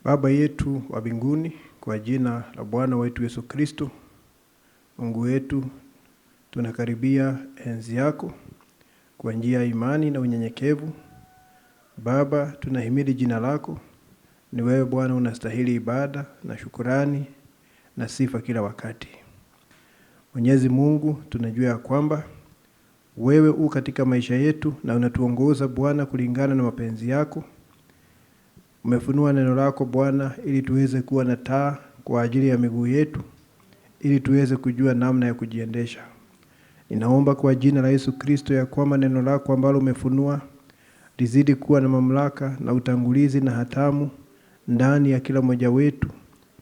Baba yetu wa mbinguni, kwa jina la Bwana wetu Yesu Kristo, Mungu wetu, tunakaribia enzi yako kwa njia ya imani na unyenyekevu. Baba, tunahimidi jina lako. Ni wewe Bwana unastahili ibada na shukurani na sifa kila wakati. Mwenyezi Mungu, tunajua ya kwamba wewe u katika maisha yetu na unatuongoza Bwana kulingana na mapenzi yako. Umefunua neno lako Bwana ili tuweze kuwa na taa kwa ajili ya miguu yetu, ili tuweze kujua namna ya kujiendesha. Ninaomba kwa jina la Yesu Kristo ya kwamba neno lako ambalo umefunua lizidi kuwa na mamlaka na utangulizi na hatamu ndani ya kila mmoja wetu.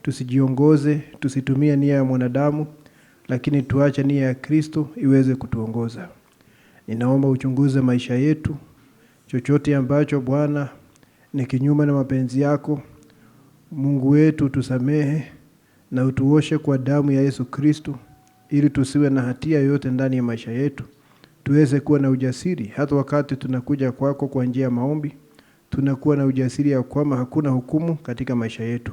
Tusijiongoze, tusitumie nia ya mwanadamu, lakini tuache nia ya Kristo iweze kutuongoza. Ninaomba uchunguze maisha yetu, chochote ambacho Bwana ni kinyume na mapenzi yako. Mungu wetu tusamehe na utuoshe kwa damu ya Yesu Kristo, ili tusiwe na hatia yoyote ndani ya maisha yetu. Tuweze kuwa na ujasiri hata wakati tunakuja kwako kwa njia ya maombi. Tunakuwa na ujasiri ya kwamba hakuna hukumu katika maisha yetu.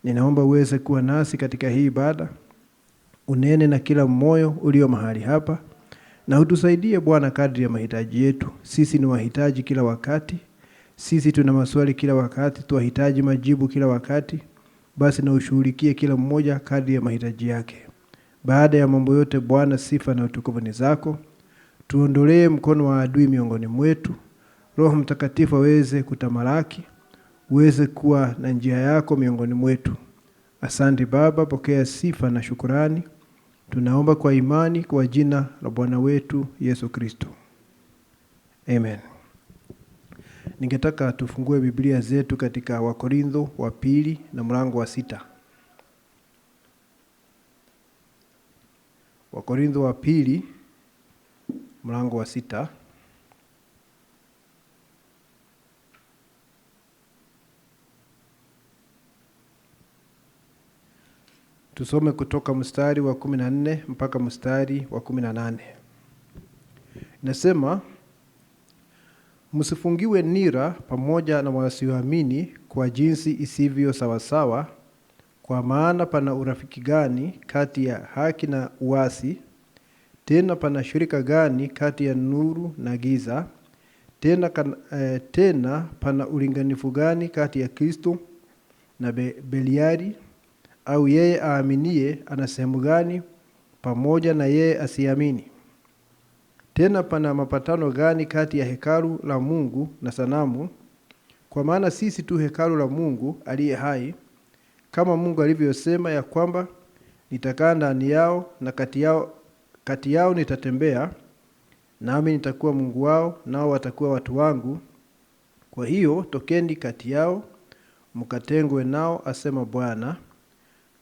Ninaomba uweze kuwa nasi katika hii ibada. Unene na kila moyo ulio mahali hapa, na utusaidie Bwana kadri ya mahitaji yetu. Sisi ni wahitaji kila wakati. Sisi tuna maswali kila wakati, tunahitaji majibu kila wakati. Basi na ushughulikie kila mmoja kadri ya mahitaji yake. Baada ya mambo yote Bwana, sifa na utukufu ni zako. Tuondolee mkono wa adui miongoni mwetu. Roho Mtakatifu aweze kutamalaki, uweze kuwa na njia yako miongoni mwetu. Asante Baba, pokea sifa na shukurani. Tunaomba kwa imani kwa jina la Bwana wetu Yesu Kristo. Amen. Ningetaka tufungue Biblia zetu katika Wakorintho wa pili na mlango wa 6. Wakorintho wa pili mlango wa 6. Tusome kutoka mstari wa 14 mpaka mstari wa 18. Inasema, msifungiwe nira pamoja na wasioamini kwa jinsi isivyo sawasawa, kwa maana pana urafiki gani kati ya haki na uasi? Tena pana shirika gani kati ya nuru na giza? Tena pana ulinganifu gani kati ya Kristo na Beliari? Au yeye aaminie ana sehemu gani pamoja na yeye asiamini? Tena pana mapatano gani kati ya hekalu la Mungu na sanamu? Kwa maana sisi tu hekalu la Mungu aliye hai, kama Mungu alivyosema ya kwamba nitakaa ndani yao na kati yao nitatembea, nami nitakuwa Mungu wao nao watakuwa watu wangu. Kwa hiyo tokeni kati yao, mkatengwe nao, asema Bwana.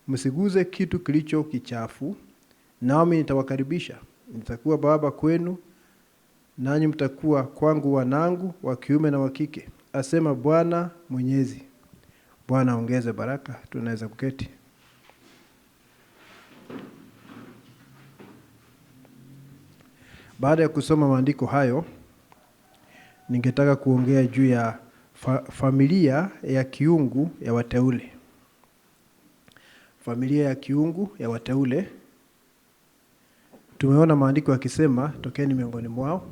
Msiguze kitu kilicho kichafu, nami nitawakaribisha. Nitakuwa baba kwenu, nanyi mtakuwa kwangu wanangu wa kiume na wa kike, asema Bwana Mwenyezi. Bwana ongeze baraka. Tunaweza kuketi. Baada ya kusoma maandiko hayo, ningetaka kuongea juu ya familia ya kiungu ya wateule. Familia ya kiungu ya wateule. Tumeona maandiko yakisema tokeni miongoni mwao.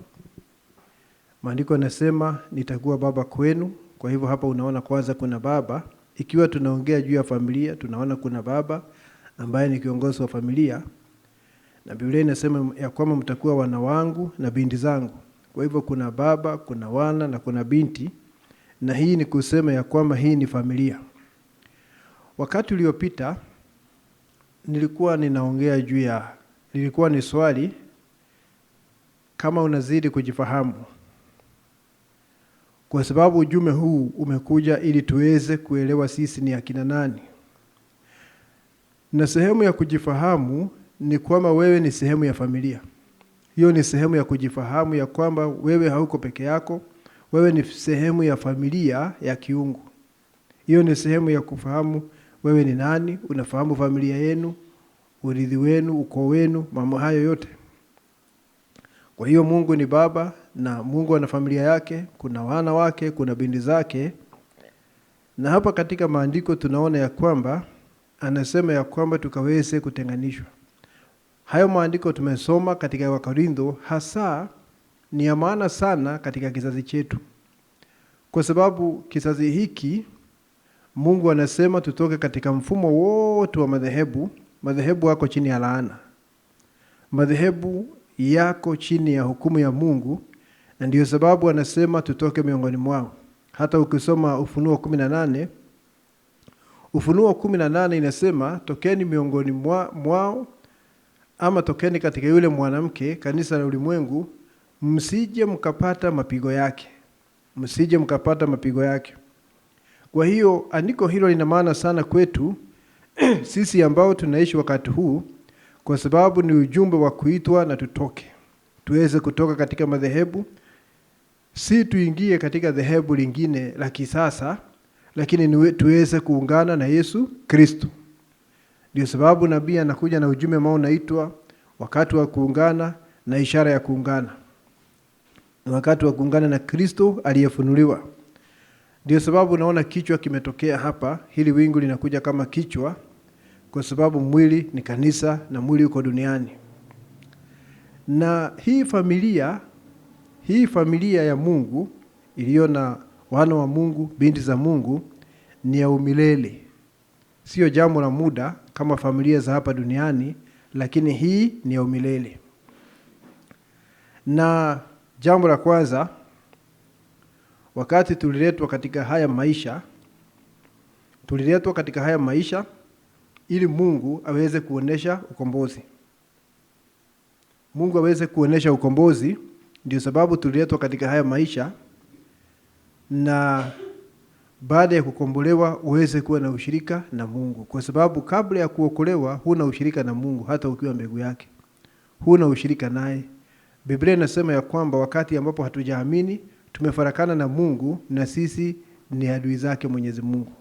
Maandiko yanasema nitakuwa baba kwenu. Kwa hivyo hapa unaona kwanza kuna baba. Ikiwa tunaongea juu ya familia, tunaona kuna baba ambaye ni kiongozi wa familia. Na Biblia inasema ya kwamba mtakuwa wana wangu na binti zangu. Kwa hivyo kuna baba, kuna wana na kuna binti. Na hii ni kusema ya kwamba hii ni familia. Wakati uliopita nilikuwa ninaongea juu ya, lilikuwa ni swali kama unazidi kujifahamu. Kwa sababu ujumbe huu umekuja ili tuweze kuelewa sisi ni akina nani. Na sehemu ya kujifahamu ni kwamba wewe ni sehemu ya familia. Hiyo ni sehemu ya kujifahamu ya kwamba wewe hauko peke yako, wewe ni sehemu ya familia ya kiungu. Hiyo ni sehemu ya kufahamu wewe ni nani, unafahamu familia yenu, urithi wenu, ukoo wenu, mambo hayo yote. Kwa hiyo Mungu ni baba na Mungu ana familia yake, kuna wana wake, kuna binti zake. Na hapa katika maandiko tunaona ya kwamba anasema ya kwamba tukaweze kutenganishwa. Hayo maandiko tumesoma katika Wakorintho hasa ni ya maana sana katika kizazi chetu. Kwa sababu kizazi hiki Mungu anasema tutoke katika mfumo wote wa madhehebu. Madhehebu yako chini ya laana. Madhehebu yako chini ya hukumu ya Mungu, na ndio sababu anasema tutoke miongoni mwao. Hata ukisoma Ufunuo 18, Ufunuo 18 inasema tokeni miongoni mwao, ama tokeni katika yule mwanamke, kanisa la ulimwengu, msije mkapata mapigo yake. Msije mkapata mapigo yake. Kwa hiyo andiko hilo lina maana sana kwetu sisi ambao tunaishi wakati huu, kwa sababu ni ujumbe wa kuitwa na tutoke. Tuweze kutoka katika madhehebu, si tuingie katika dhehebu lingine la kisasa, lakini tuweze kuungana na Yesu Kristo. Ndio sababu nabii anakuja na ujumbe ambao unaitwa wakati wa kuungana na ishara ya kuungana. Ni wakati wa kuungana na Kristo aliyefunuliwa. Ndio sababu naona kichwa kimetokea hapa, hili wingu linakuja kama kichwa, kwa sababu mwili ni kanisa na mwili uko duniani. Na hii familia ya Mungu iliyo na wana wa Mungu, binti za Mungu, ni ya umilele. Sio jambo la muda kama familia za hapa duniani, lakini hii ni ya umilele. Na jambo la kwanza, wakati tuliletwa katika haya maisha ili Mungu aweze kuonesha ukombozi. Mungu aweze kuonesha ukombozi, ndio sababu tuliletwa katika haya maisha, na baada ya kukombolewa uweze kuwa na ushirika na Mungu. Kwa sababu kabla ya kuokolewa huna ushirika na Mungu, hata ukiwa mbegu yake. Huna ushirika naye. Biblia inasema ya kwamba wakati ambapo hatujaamini, tumefarakana na Mungu na sisi ni adui zake Mwenyezi Mungu.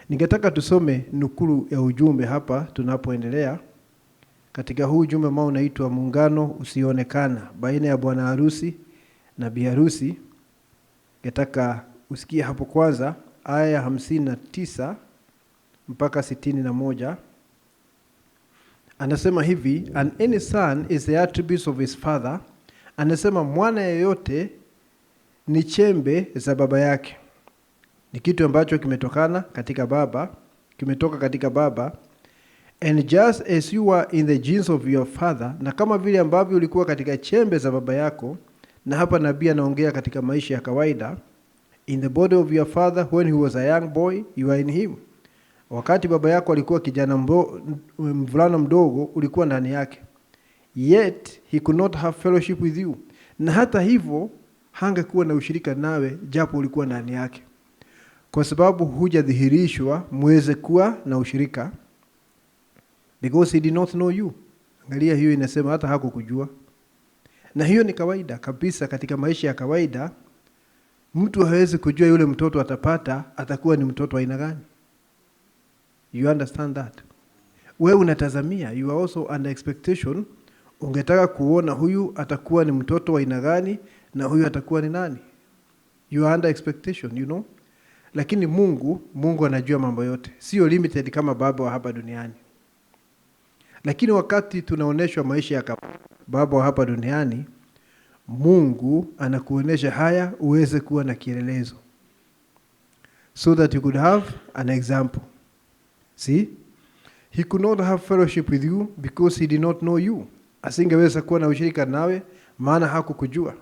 Ningetaka tusome nukuu ya ujumbe hapa tunapoendelea. Katika huu ujumbe ambao unaitwa muungano usioonekana baina ya bwana harusi na bi harusi. Ningetaka usikie hapo kwanza aya 59 mpaka 61. Anasema hivi, and any son is the attributes of his father. Anasema mwana yeyote ni chembe za baba yake. Ni kitu ambacho kimetoka katika baba. And just as you were in the genes of your father, na kama vile ambavyo ulikuwa katika chembe za baba yako, na hapa nabii anaongea katika maisha ya kawaida, in the body of your father when he was a young boy, you are in him. Wakati baba yako alikuwa kijana mvulana mdogo, ulikuwa ndani yake. Yet he could not have fellowship with you. Na hata hivyo hangekuwa na ushirika nawe japo ulikuwa ndani yake. Kwa sababu hujadhihirishwa muweze kuwa na ushirika. Because he did not know you. Angalia, hiyo inasema hata hakukujua. Na hiyo ni kawaida kabisa katika maisha ya kawaida. Mtu hawezi kujua yule mtoto atapata atakuwa ni mtoto wa aina gani. You understand that? Wewe unatazamia, you are also under expectation. Ungetaka kuona huyu atakuwa ni mtoto wa aina gani na huyu atakuwa ni nani. You are under expectation, you know. Lakini Mungu anajua mambo yote. Sio limited kama baba wa hapa duniani. Lakini wakati tunaoneshwa maisha ya baba wa hapa duniani, Mungu anakuonesha haya uweze kuwa na kielelezo. So that you could have an example. See? He could not have fellowship with you because he did not know you. Asingeweza kuwa na ushirika nawe maana hakukujua.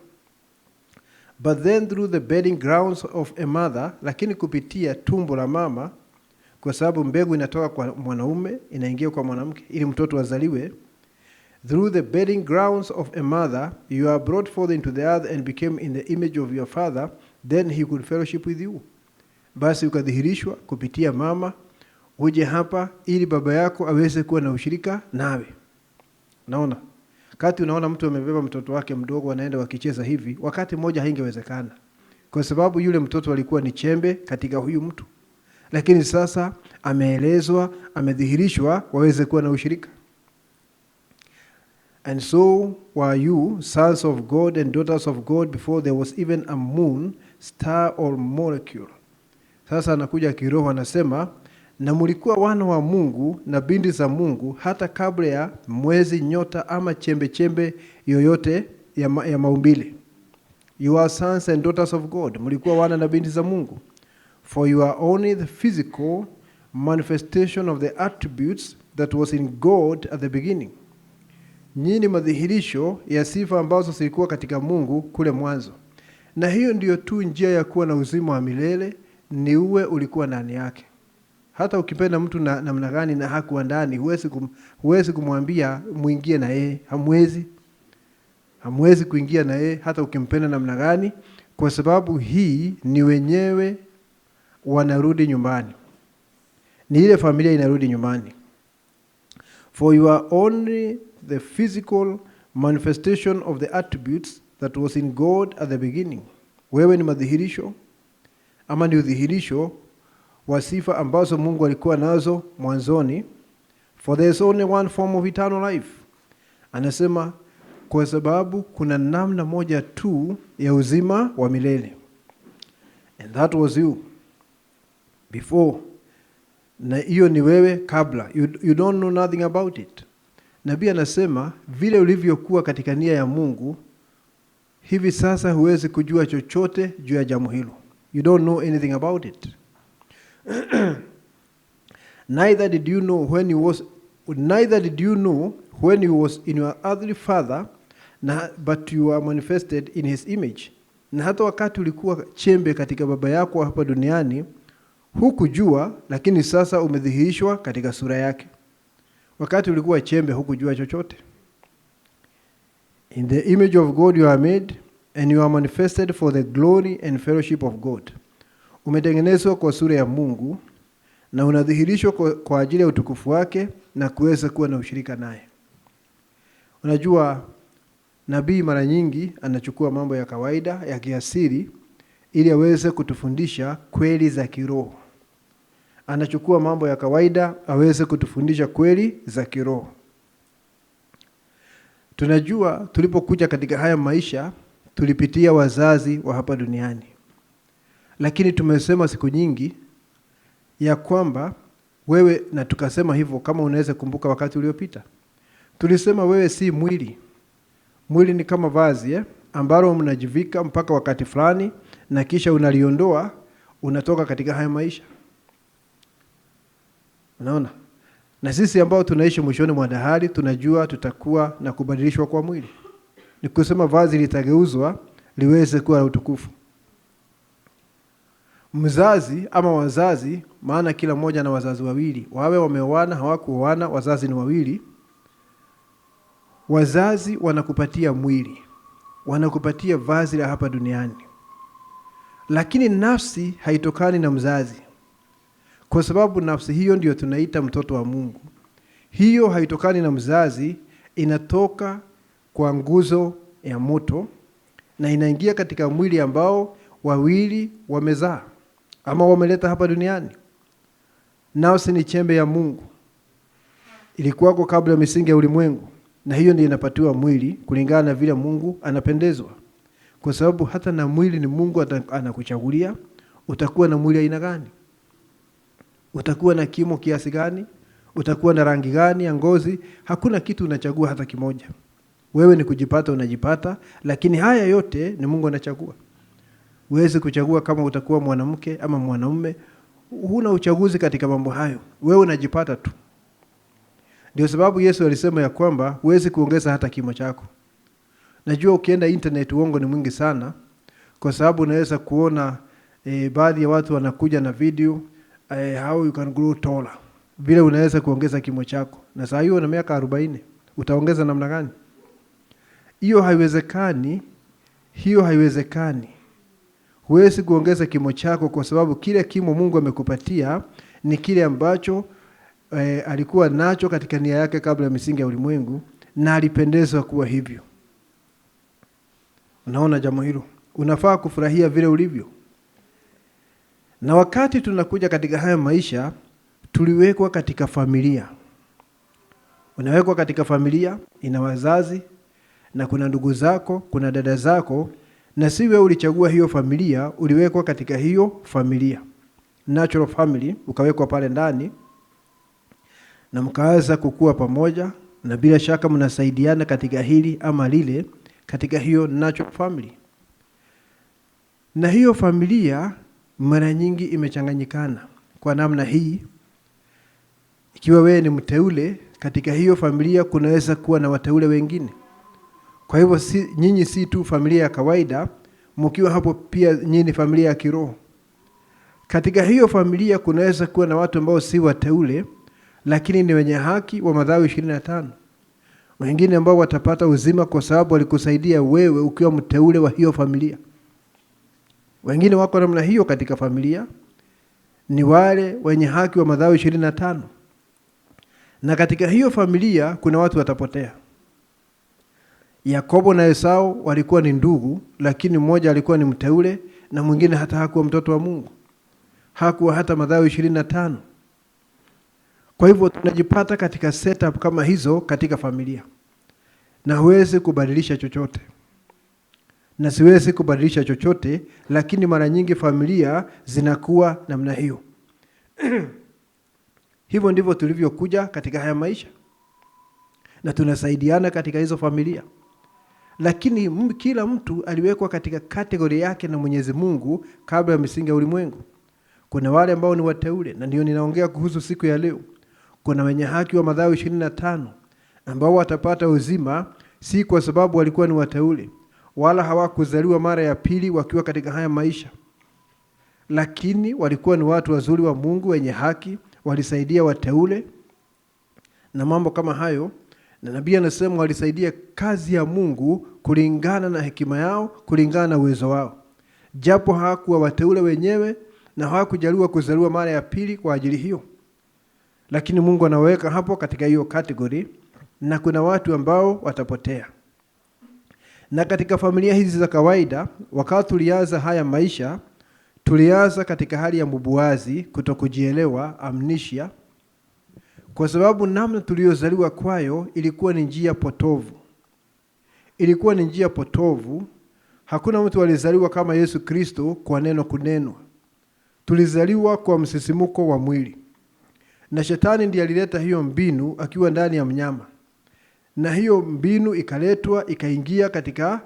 But then through the bedding grounds of a mother, lakini kupitia tumbo la mama, kwa sababu mbegu inatoka kwa mwanaume inaingia kwa mwanamke ili mtoto azaliwe. Through the bedding grounds of a mother, you are brought forth into the earth and became in the image of your father, then he could fellowship with you. Basi ukadhihirishwa kupitia mama, uje hapa ili baba yako aweze kuwa na ushirika nawe. Naona? Wakati unaona mtu amebeba mtoto wake mdogo anaenda wakicheza hivi, wakati mmoja haingewezekana. Kwa sababu yule mtoto alikuwa ni chembe katika huyu mtu. Lakini sasa ameelezwa, amedhihirishwa waweze kuwa na ushirika. And so were you sons of God and daughters of God before there was even a moon, star or molecule. Sasa anakuja kiroho, anasema na mlikuwa wana wa Mungu na binti za Mungu hata kabla ya mwezi, nyota ama chembe chembe yoyote ya maumbile. You are sons and daughters of God. Mlikuwa wana na binti za Mungu. For you are only the physical manifestation of the attributes that was in God at the beginning. Nyinyi madhihirisho ya sifa ambazo zilikuwa katika Mungu kule mwanzo. Na hiyo ndiyo tu njia ya kuwa na uzima wa milele, ni uwe ulikuwa ndani yake. Hata ukipenda mtu namna gani na hakuwa ndani, huwezi kumwambia muingie na yeye. Hamwezi kuingia na yeye hata ukimpenda namna gani, kwa sababu hii ni wenyewe wanarudi nyumbani. Ni ile familia inarudi nyumbani. For you are only the physical manifestation of the attributes that was in God at the beginning. Wewe ni madhihirisho ama ni udhihirisho wa sifa ambazo Mungu alikuwa nazo mwanzoni. For there is only one form of eternal life. Anasema kwa sababu kuna namna moja tu ya uzima wa milele. And that was you before. Na hiyo ni wewe kabla. You don't know nothing about it. Nabii anasema vile ulivyokuwa katika nia ya Mungu, hivi sasa huwezi kujua chochote juu ya jambo hilo. You don't know anything about it. Neither did you know when you was in your earthly father, but you are manifested in his image. Na hata wakati ulikuwa chembe katika baba yako hapa duniani, hukujua, lakini sasa umedhihirishwa katika sura yake. Wakati ulikuwa chembe hukujua chochote. In the image of God you are made, and you are manifested for the glory and fellowship of God. Umetengenezwa kwa sura ya Mungu na unadhihirishwa kwa ajili ya utukufu wake na kuweza kuwa na ushirika naye. Unajua nabii mara nyingi anachukua mambo ya kawaida ya kiasiri ili aweze kutufundisha kweli za kiroho. Anachukua mambo ya kawaida aweze kutufundisha kweli za kiroho. Tunajua tulipokuja katika haya maisha tulipitia wazazi wa hapa duniani. Lakini tumesema siku nyingi ya kwamba wewe, na tukasema hivyo kama unaweza kumbuka wakati uliopita. Tulisema wewe si mwili. Mwili ni kama vazi ambalo mnajivika mpaka wakati fulani na kisha unaliondoa, unatoka katika haya maisha. Unaona? Na sisi ambao tunaishi mwishoni mwa dahari tunajua tutakuwa na kubadilishwa kwa mwili. Ni kusema vazi litageuzwa liweze kuwa na utukufu. Mzazi ama wazazi, maana kila mmoja na wazazi wawili. Wawe wameoana hawakuoana, wazazi ni wawili. Wazazi wanakupatia mwili. Wanakupatia vazi la hapa duniani. Lakini nafsi haitokani na mzazi. Kwa sababu nafsi hiyo ndio tunaita mtoto wa Mungu. Hiyo haitokani na mzazi, inatoka kwa nguzo ya moto na inaingia katika mwili ambao wawili wamezaa ama wameleta hapa duniani. Nafsi ni chembe ya Mungu. Ilikuwako kabla ya misingi ya ulimwengu, na hiyo ndiyo inapatiwa mwili kulingana na vile Mungu anapendezwa. Kwa sababu hata na mwili ni Mungu anakuchagulia, utakuwa na mwili aina gani? Utakuwa na kimo kiasi gani? Utakuwa na rangi gani ya ngozi? Hakuna kitu unachagua hata kimoja. Wewe ni kujipata unajipata, lakini haya yote ni Mungu anachagua. Huwezi kuchagua kama utakuwa mwanamke ama mwanaume. Huna uchaguzi katika mambo hayo. Wewe unajipata tu. Ndio sababu Yesu alisema ya kwamba huwezi kuongeza hata kimo chako. Najua ukienda internet uongo ni mwingi sana, kwa sababu unaweza kuona baadhi ya watu wanakuja na video how you can grow taller. Vile unaweza kuongeza kimo chako. Na saa hiyo una miaka 40, utaongeza namna gani? Hiyo haiwezekani. Huwezi kuongeza kimo chako kwa sababu kile kimo Mungu amekupatia ni kile ambacho alikuwa nacho katika nia yake kabla ya misingi ya ulimwengu, na alipendezwa kuwa hivyo. Unaona jambo hilo? Unafaa kufurahia vile ulivyo. Na wakati tunakuja katika haya maisha, tuliwekwa katika familia. Unawekwa katika familia, ina wazazi, na kuna ndugu zako, kuna dada zako, na si wewe ulichagua hiyo familia, uliwekwa katika hiyo familia. natural family, ukawekwa pale ndani na mkaanza kukua pamoja, na bila shaka mnasaidiana katika hili ama lile katika hiyo natural family. Na hiyo familia mara nyingi imechanganyikana kwa namna hii. Ikiwa wewe ni mteule, katika hiyo familia kunaweza kuwa na wateule wengine. Kwa hivyo nyinyi si tu familia ya kawaida, mkiwa hapo pia nyinyi ni familia ya kiroho. Katika hiyo familia kunaweza kuwa na watu ambao si wateule, lakini ni wenye haki wa Mathayo 25. Wengine ambao watapata uzima kwa sababu walikusaidia wewe ukiwa mteule wa hiyo familia. Wengine wako namna hiyo katika familia, ni wale wenye haki wa Mathayo 25. Na katika hiyo familia kuna watu watapotea. Yakobo na Esau walikuwa ni ndugu, lakini mmoja alikuwa ni mteule na mwingine hata hakuwa mtoto wa Mungu. Hakuwa hata Mathayo 25. Kwa hivyo tunajipata katika setup kama hizo katika familia. Na huwezi kubadilisha chochote. Na siwezi kubadilisha chochote, lakini mara nyingi familia zinakuwa namna hiyo. Hivyo ndivyo tulivyokuja katika haya maisha. Na tunasaidiana katika hizo familia. Lakini kila mtu aliwekwa katika kategori yake na Mwenyezi Mungu kabla ya misingi ya ulimwengu. Kuna wale ambao ni wateule, na ndio ninaongea kuhusu siku ya leo. Kuna wenye haki wa Mathayo 25 ambao watapata uzima si kwa sababu walikuwa ni wateule, wala hawakuzaliwa mara ya pili wakiwa katika haya maisha. Lakini walikuwa ni watu wazuri wa Mungu wenye haki, walisaidia wateule na mambo kama hayo. Na nabii anasema walisaidia kazi ya Mungu kulingana na hekima yao, kulingana na uwezo wao. Japo hawakuwa wateule wenyewe na hawakujaliwa kuzaliwa mara ya pili kwa ajili hiyo. Lakini Mungu anaweka hapo katika hiyo kategori, na kuna watu ambao watapotea. Na katika familia hizi za kawaida, wakati tulianza haya maisha, tulianza katika hali ya mbubuazi, kutokujielewa, amnesia. Kwa sababu namna tuliozaliwa kwayo ilikuwa ni njia potovu. Ilikuwa ni njia potovu. Hakuna mtu alizaliwa kama Yesu Kristo kwa neno kunenwa. Tulizaliwa kwa msisimuko wa mwili. Na shetani ndiye alileta hiyo mbinu akiwa ndani ya mnyama. Na hiyo mbinu ikaletwa, ikaingia katika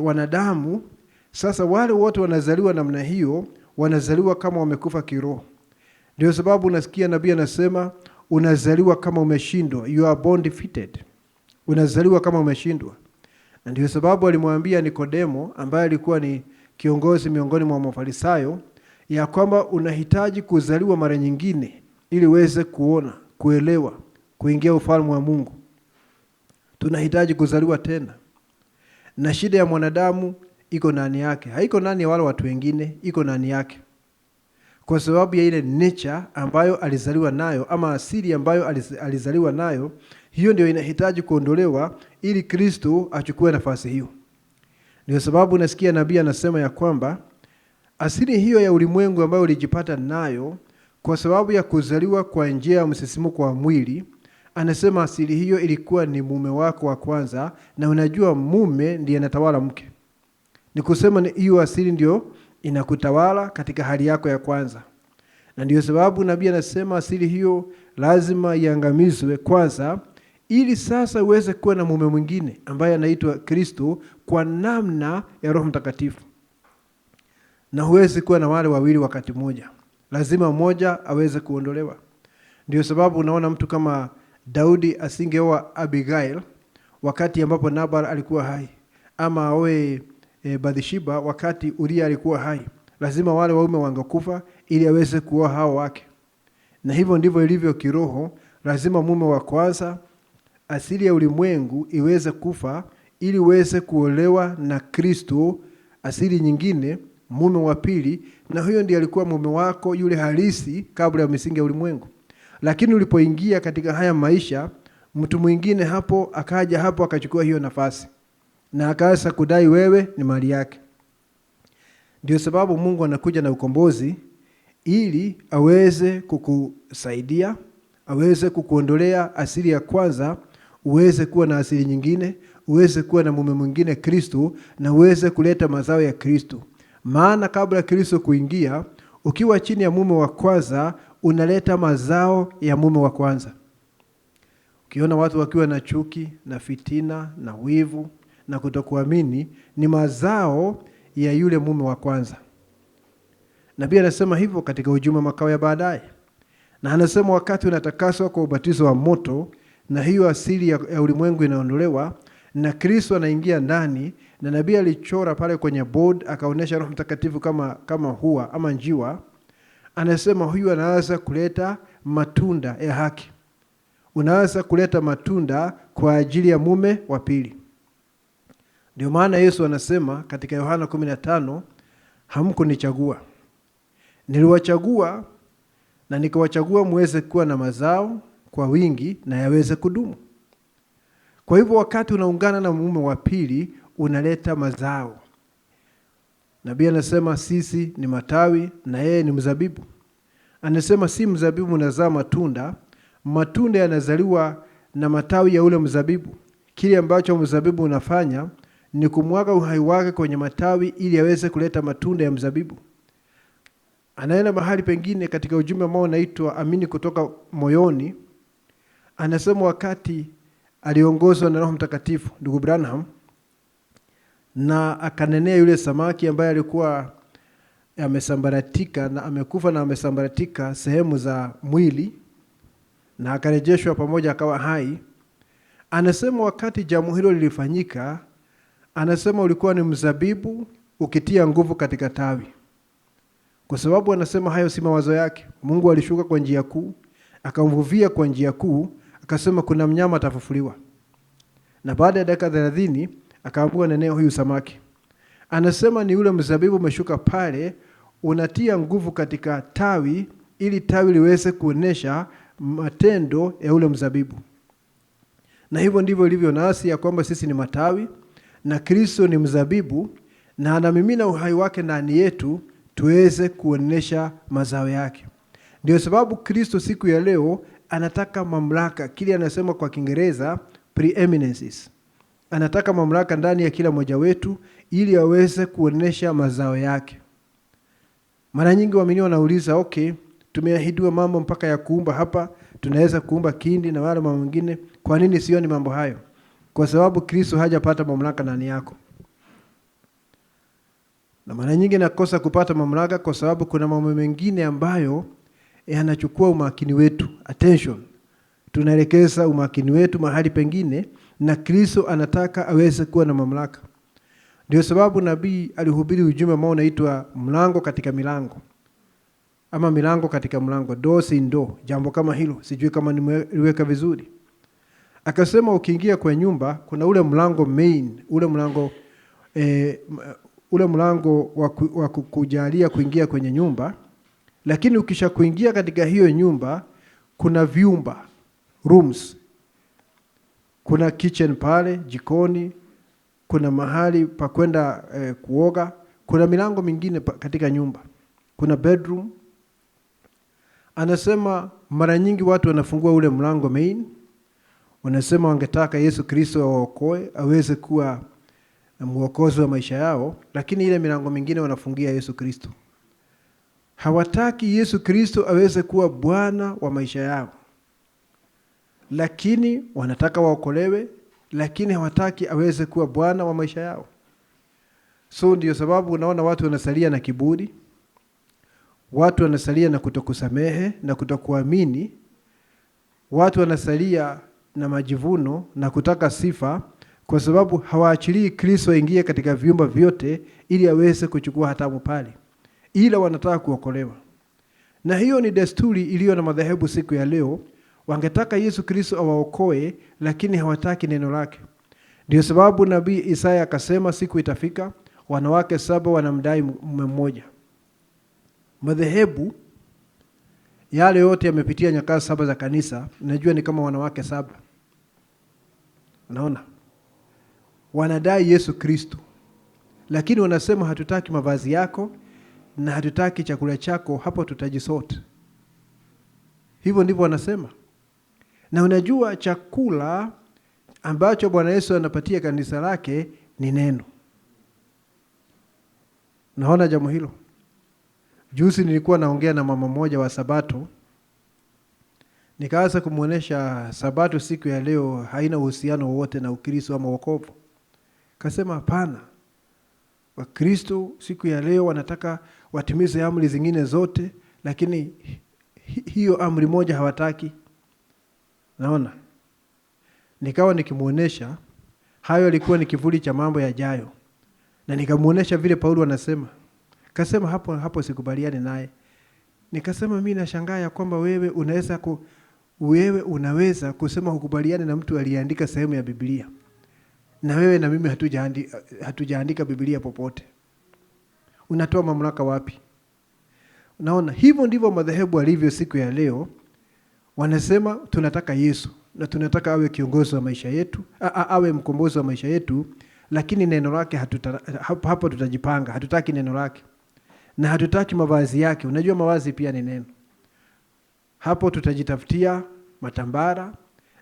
wanadamu. Sasa wale wote wanazaliwa namna hiyo, wanazaliwa kama wamekufa kiroho. Ndio sababu unasikia nabii anasema unazaliwa kama umeshindwa. You are born defeated. Unazaliwa kama umeshindwa. Na ndio sababu alimwambia Nikodemo, ambaye alikuwa ni kiongozi miongoni mwa Mafarisayo, ya kwamba unahitaji kuzaliwa mara nyingine ili uweze kuona, kuelewa, kuingia ufalme wa Mungu. Tunahitaji kuzaliwa tena. Na shida ya mwanadamu iko ndani yake. Haiko ndani ya wale watu wengine, iko ndani yake. Kwa sababu ya ile nature ambayo alizaliwa nayo, ama asili ambayo alizaliwa nayo, hiyo ndio inahitaji kuondolewa ili Kristo achukue nafasi hiyo. Ndio sababu nasikia nabii anasema ya kwamba asili hiyo ya ulimwengu ambayo ulijipata nayo kwa sababu ya kuzaliwa kwa njia ya msisimuko wa mwili, anasema asili hiyo ilikuwa ni mume wako wa kwanza, na unajua mume ndiye anatawala mke. Ni kusema hiyo asili ndio inakutawala katika hali yako ya kwanza. Na ndio sababu nabii anasema asili hiyo lazima iangamizwe kwanza, ili sasa uweze kuwa na mume mwingine ambaye anaitwa Kristo kwa namna ya Roho Mtakatifu. Na huwezi kuwa na wale wawili wakati mmoja. Lazima mmoja aweze kuondolewa. Ndio sababu unaona mtu kama Daudi asingeoa Abigail wakati ambapo Nabal alikuwa hai, ama aoe Bathsheba wakati Uria alikuwa hai. Lazima wale waume wangekufa ili aweze kuoa hao wake. Na hivyo ndivyo ilivyo kiroho. Lazima mume wa kwanza, asili ya ulimwengu, iweze kufa ili uweze kuolewa na Kristo, asili nyingine, mume wa pili. Na huyo ndiye alikuwa mume wako yule halisi kabla ya misingi ya ulimwengu. Lakini ulipoingia katika haya maisha, mtu mwingine hapo akaja hapo akachukua hiyo nafasi, na akaanza kudai wewe ni mali yake. Ndio sababu Mungu anakuja na ukombozi ili aweze kukusaidia, aweze kukuondolea asili ya kwanza, uweze kuwa na asili nyingine, uweze kuwa na mume mwingine Kristo, na uweze kuleta mazao ya Kristo. Maana kabla Kristo kuingia, Ukiwa chini ya mume wa kwanza, unaleta mazao ya mume wa kwanza. Ukiona watu wakiwa na chuki na fitina na wivu na kutokuamini, ni mazao ya yule mume wa kwanza. Nabii anasema hivyo katika ujumbe makao ya baadaye. Na anasema wakati unatakaswa kwa ubatizo wa moto, na hiyo asili ya ulimwengu inaondolewa, na Kristo anaingia ndani, na nabii alichora pale kwenye board akaonesha Roho Mtakatifu kama hua ama njiwa. Anasema huyu anaanza kuleta matunda ya haki. Unaanza kuleta matunda kwa ajili ya mume wa pili. Ndio maana Yesu anasema katika Yohana 15, hamkunichagua, niliwachagua na nikawachagua muweze kuwa na mazao kwa wingi na yaweze kudumu. Kwa hivyo wakati unaungana na mume wa pili, unaleta mazao. Nabii anasema sisi ni matawi na yeye ni mzabibu. Anasema si mzabibu unazaa matunda, matunda yanazaliwa na matawi ya ule mzabibu. Kile ambacho mzabibu unafanya ni kumwaga uhai wake kwenye matawi ili yaweze kuleta matunda ya mzabibu. Anaenda mahali pengine katika ujumbe ambao unaitwa Amini kutoka moyoni. Anasema wakati aliongozwa na Roho Mtakatifu, ndugu Branham, na akanenea yule samaki ambaye alikuwa amesambaratika na amekufa na amesambaratika sehemu za mwili, na akarejeshwa pamoja akawa hai. Anasema wakati jambo hilo lilifanyika, anasema ulikuwa ni mzabibu ukitia nguvu katika tawi. Kwa sababu anasema hayo si mawazo yake. Mungu alishuka kwa njia kuu, akamvuvia kwa njia kuu, akasema kuna mnyama atafufuliwa. Na baada ya dakika 30 akaambiwa nenea huyu samaki. Anasema ni ule mzabibu umeshuka pale, unatia nguvu katika tawi ili tawi liweze kuonesha matendo ya ule mzabibu. Na hivyo ndivyo ilivyo nasi, ya kwamba sisi ni matawi na Kristo ni mzabibu, na anamimina uhai wake ndani yetu tuweze kuonesha mazao yake. Ndio sababu Kristo siku ya leo anataka mamlaka, kile anasema kwa Kiingereza preeminences. Anataka mamlaka ndani ya kila mmoja wetu ili aweze kuonesha mazao yake. Mara nyingi waamini wanauliza, okay, tumeahidiwa mambo mpaka ya kuumba hapa, tunaweza kuumba kindi na wale mambo mengine, kwa nini sioni mambo hayo? Kwa sababu Kristo hajapata mamlaka ndani yako. Na mara nyingi nakosa kupata mamlaka kwa sababu kuna mambo mengine ambayo yanachukua umakini wetu, attention. Tunaelekeza umakini wetu mahali pengine, na Kristo anataka aweze kuwa na mamlaka. Ndio sababu nabii alihubiri ujumbe ambao unaitwa mlango katika milango, ama milango katika mlango, doors in door, jambo kama hilo, sijui kama nimeweka vizuri. Akasema ukiingia kwa nyumba kuna ule mlango main, ule mlango wa kukujalia kuingia kwenye nyumba, lakini ukisha kuingia katika hiyo nyumba kuna vyumba, rooms. Kuna kitchen pale, jikoni, kuna mahali pa kwenda kuoga, kuna milango mingine katika nyumba, kuna bedroom. Anasema mara nyingi watu wanafungua ule mlango main, wanasema wangetaka Yesu Kristo awaokoe, aweze kuwa mwokozi wa maisha yao, lakini ile milango mingine wanafungia Yesu Kristo. Hawataki Yesu Kristo aweze kuwa Bwana wa maisha yao, lakini wanataka waokolewe, lakini hawataki aweze kuwa Bwana wa maisha yao. So ndio sababu unaona watu wanasalia na kiburi, watu wanasalia na kutokusamehe na kutokuamini, watu wanasalia na majivuno na kutaka sifa, kwa sababu hawaachilii Kristo aingie katika vyumba vyote ili aweze kuchukua hatamu pale, ila wanataka kuokolewa. Na hiyo ni desturi iliyo na madhehebu siku ya leo. Wangetaka Yesu Kristo awaokoe, lakini hawataki neno lake. Ndio sababu nabii Isaya akasema siku itafika wanawake 7 wanamdai mume mmoja. Madhehebu yale yote yamepitia nyakati 7 za kanisa, najua ni kama wanawake 7. Unaona? Wanadai Yesu Kristo, lakini wanasema hatutaki mavazi yako na hatutaki chakula chako, hapo tutajisort. Hivyo ndivyo wanasema. Na unajua chakula ambacho Bwana Yesu anapatia kanisa lake ni neno. Naona jambo hilo. Juzi nilikuwa naongea na mama mmoja wa Sabato. Nikaanza kumuonesha Sabato siku ya leo haina uhusiano wowote na Ukristo ama wokovu. Kasema hapana. Wakristo siku ya leo wanataka watimize amri zingine zote, lakini hiyo amri moja hawataki. Naona. Nikawa nikimuonesha hayo yalikuwa ni kivuli cha mambo yajayo. Na nikamuonesha vile Paulo anasema. Kasema hapo sikubaliani naye. Nikasema mimi nashangaa ya kwamba wewe unaweza kusema hukubaliani na mtu aliyeandika sehemu ya Biblia. Na wewe na mimi hatujaandika Biblia popote. Unatoa mamlaka wapi? Unaona, hivyo ndivyo madhehebu alivyo siku ya leo. Wanasema tunataka Yesu na tunataka awe kiongozi wa maisha yetu, awe mkombozi wa maisha yetu, lakini neno lake hapo tutajipanga, hatutaki neno lake. Na hatutaki mavazi yake. Unajua mavazi pia ni neno. Hapo tutajitafutia matambara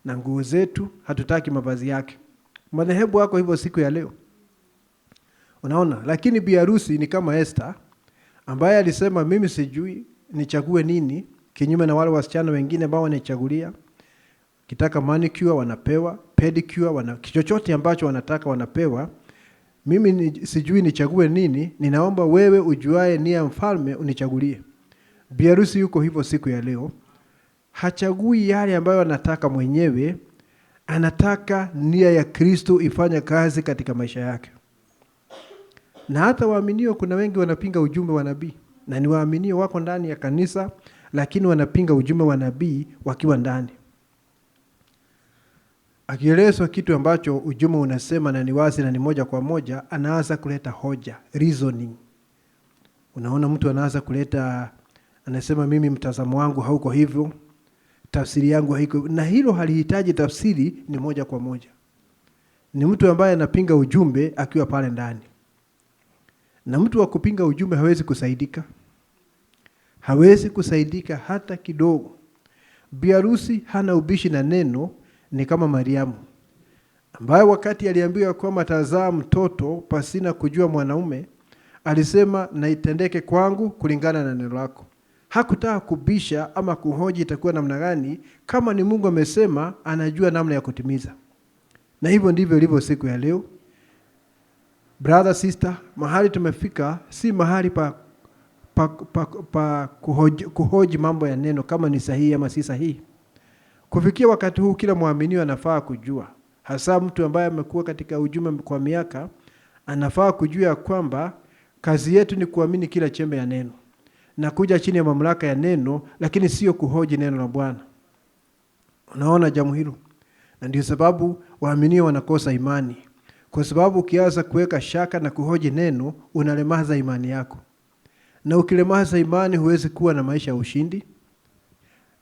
na nguo zetu, hatutaki mavazi yake. Madhehebu wako hivyo siku ya leo. Unaona, lakini bi harusi ni kama Esther ambaye alisema mimi sijui nichague nini, kinyume na wale wasichana wengine ambao wanachagulia. Kitaka manicure wanapewa, pedicure chochote ambacho wanataka wanapewa. Mimi sijui nichague nini, ninaomba wewe ujuae nia ya mfalme unichagulie. Bi harusi yuko hivyo siku ya leo. Hachagui yale ambayo anataka mwenyewe, anataka nia ya Kristo ifanye kazi katika maisha yake. Na hata waaminio kuna wengi wanapinga ujumbe wa nabii. Na ni waaminio wako ndani ya kanisa, lakini wanapinga ujumbe wa nabii wakiwa ndani. Akielezwa kitu ambacho ujumbe unasema na ni wazi na ni moja kwa moja, anaanza kuleta hoja, reasoning. Unaona mtu anaanza kuleta, anasema mimi mtazamo wangu hauko hivyo, tafsiri yangu haiko, na hilo halihitaji tafsiri, ni moja kwa moja. Ni mtu ambaye anapinga ujumbe akiwa pale ndani. Na mtu wa kupinga ujumbe hawezi kusaidika. Hawezi kusaidika hata kidogo. Bi harusi hana ubishi na neno, ni kama Mariamu ambaye wakati aliambiwa kwamba atazaa mtoto pasina kujua mwanaume, alisema na itendeke kwangu kulingana na neno lako. Hakutaka kubisha ama kuhoji itakuwa namna gani. Kama ni Mungu amesema, anajua namna ya kutimiza. Na hivyo ndivyo ilivyo siku ya leo. Brother, sister, mahali tumefika si mahali pa kuhoji mambo ya neno kama ni sahihi ama si sahihi. Kufikia wakati huu kila muamini anafaa kujua, hasa mtu ambaye amekuwa katika ujumbe kwa miaka, anafaa kujua kwamba kazi yetu ni kuamini kila chembe ya neno na kuja chini ya mamlaka ya neno, lakini sio kuhoji neno la Bwana. Unaona jambo hilo? Na ndio sababu waamini wanakosa imani. Kwa sababu ukianza kuweka shaka na kuhoji neno, unalemaza imani yako. Na ukilemaza imani huwezi kuwa na maisha ya ushindi.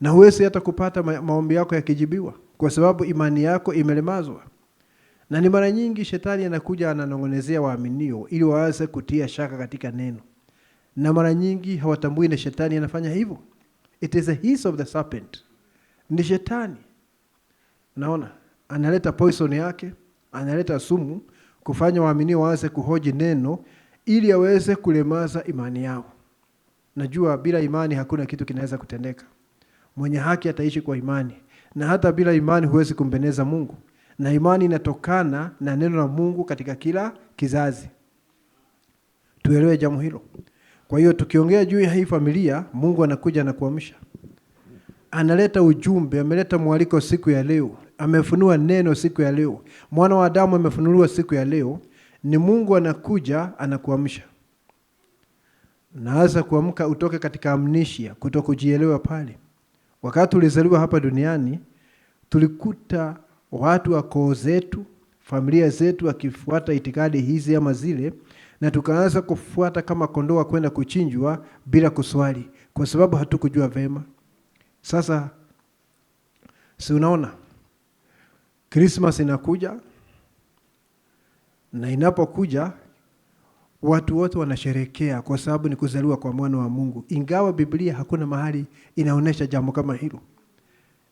Na huwezi hata kupata maombi yako yakijibiwa, kwa sababu imani yako imelemazwa. Na ni mara nyingi shetani anakuja ananong'onezea waaminio ili waanze kutia shaka katika neno. Na mara nyingi hawatambui na shetani anafanya hivyo. It is a hiss of the serpent. Ni shetani. Naona analeta poison yake, analeta sumu kufanya waaminio waanze kuhoji neno ili aweze kulemaza imani yao. Najua bila imani hakuna kitu kinaweza kutendeka. Mwenye haki ataishi kwa imani. Na hata bila imani huwezi kumpendeza Mungu. Na imani inatokana na neno la Mungu katika kila kizazi. Tuelewe jambo hilo. Kwa hiyo tukiongea juu ya hii familia, Mungu anakuja na kuamsha. Analeta ujumbe, ameleta mwaliko siku ya leo. Amefunua neno siku ya leo. Mwana wa Adamu amefunuliwa siku ya leo. Ni Mungu anakuja anakuamsha. Naanza kuamka utoke katika amnesia, kutokujielewa pale. Wakati ulizaliwa hapa duniani, tulikuta watu wa koo zetu, familia zetu wakifuata itikadi hizi ama zile, na tukaanza kufuata kama kondoo kwenda kuchinjwa bila kuswali, kwa sababu hatukujua vema. Sasa si unaona Christmas inakuja, na inapokuja watu wote wanasherehekea kwa sababu ni kuzaliwa kwa mwana wa Mungu. Ingawa Biblia hakuna mahali inaonesha jambo kama hilo.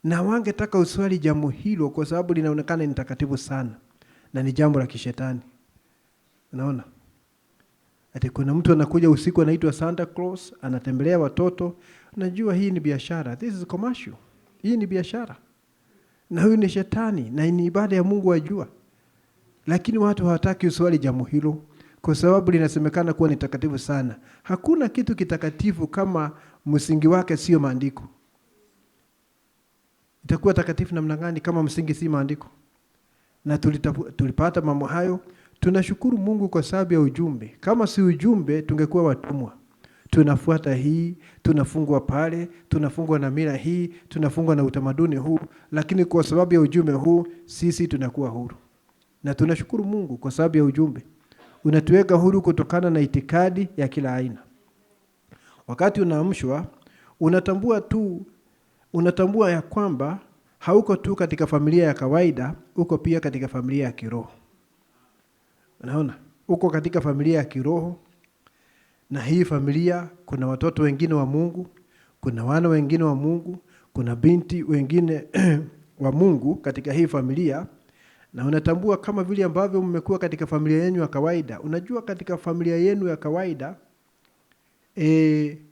Na wangetaka uswali jambo hilo kwa sababu linaonekana ni takatifu sana na ni jambo la kishetani. Unaona? Ati kuna mtu anakuja usiku anaitwa Santa Claus, anatembelea watoto. Najua hii ni biashara. This is commercial. Hii ni biashara. Na huyu ni shetani na ni ibada ya Mungu wajua. Lakini watu hawataki uswali jambo hilo kwa sababu linasemekana kuwa ni takatifu sana. Hakuna kitu kitakatifu kama msingi wake sio maandiko. Itakuwa takatifu namna gani kama msingi si maandiko? Na tulipata mambo hayo. Tunashukuru Mungu kwa sababu ya ujumbe. Kama si ujumbe tungekuwa watumwa. Tunafuata hii, tunafungwa pale, tunafungwa na mila hii, tunafungwa na utamaduni huu, lakini kwa sababu ya ujumbe huu sisi tunakuwa huru. Na tunashukuru Mungu kwa sababu ya ujumbe. Unatuweka huru kutokana na itikadi ya kila aina. Wakati unaamshwa, unatambua ya kwamba hauko tu katika familia ya kawaida, uko pia katika familia ya kiroho. Unaona? Uko katika familia ya kiroho, na hii familia kuna watoto wengine wa Mungu, kuna wana wengine wa Mungu, kuna binti wengine wa Mungu katika hii familia. Na unatambua kama vile ambavyo mmekuwa katika familia yenu ya kawaida. Unajua katika familia yenu ya kawaida,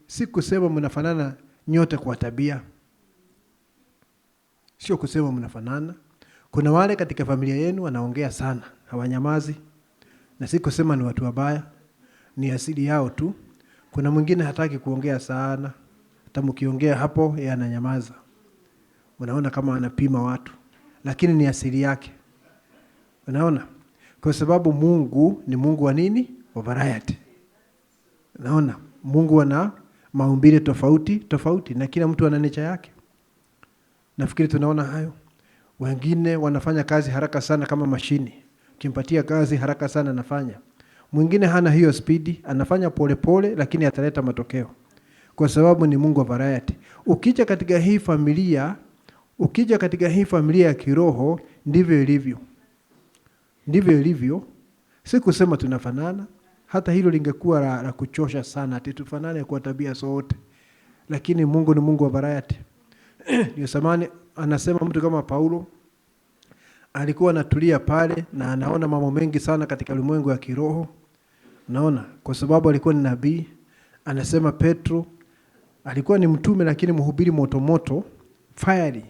si kusema mnafanana nyote kwa tabia. Sio kusema mnafanana. Kuna wale katika familia yenu wanaongea sana, hawanyamazi. Na si kusema ni watu wabaya, ni asili yao tu. Kuna mwingine hataki kuongea sana. Hata mkiongea hapo yeye ananyamaza. Unaona kama anapima watu. Lakini ni asili yake. Unaona? Kwa sababu Mungu ni Mungu wa nini? Wa variety. Unaona? Mungu ana maumbile tofauti na kila mtu ana nature yake. Nafikiri tunaona hayo. Wengine wanafanya kazi haraka sana kama mashini. Kimpatia kazi haraka sana anafanya. Mwingine hana hiyo spidi, anafanya pole lakini ataleta matokeo. Kwa sababu ni Mungu wa variety. Ukija katika hii familia ya kiroho, ndivyo ilivyo. Ndivyo ilivyo. Si kusema tunafanana. Hata hilo lingekuwa la kuchosha sana. Ati tufanane kwa tabia zote. Lakini Mungu ni Mungu wa variety. Ndio samani anasema mtu kama Paulo alikuwa anatulia pale na anaona mambo mengi sana katika ulimwengu wa kiroho. Naona kwa sababu alikuwa ni nabii. Anasema Petro alikuwa ni mtume lakini mhubiri moto fiery.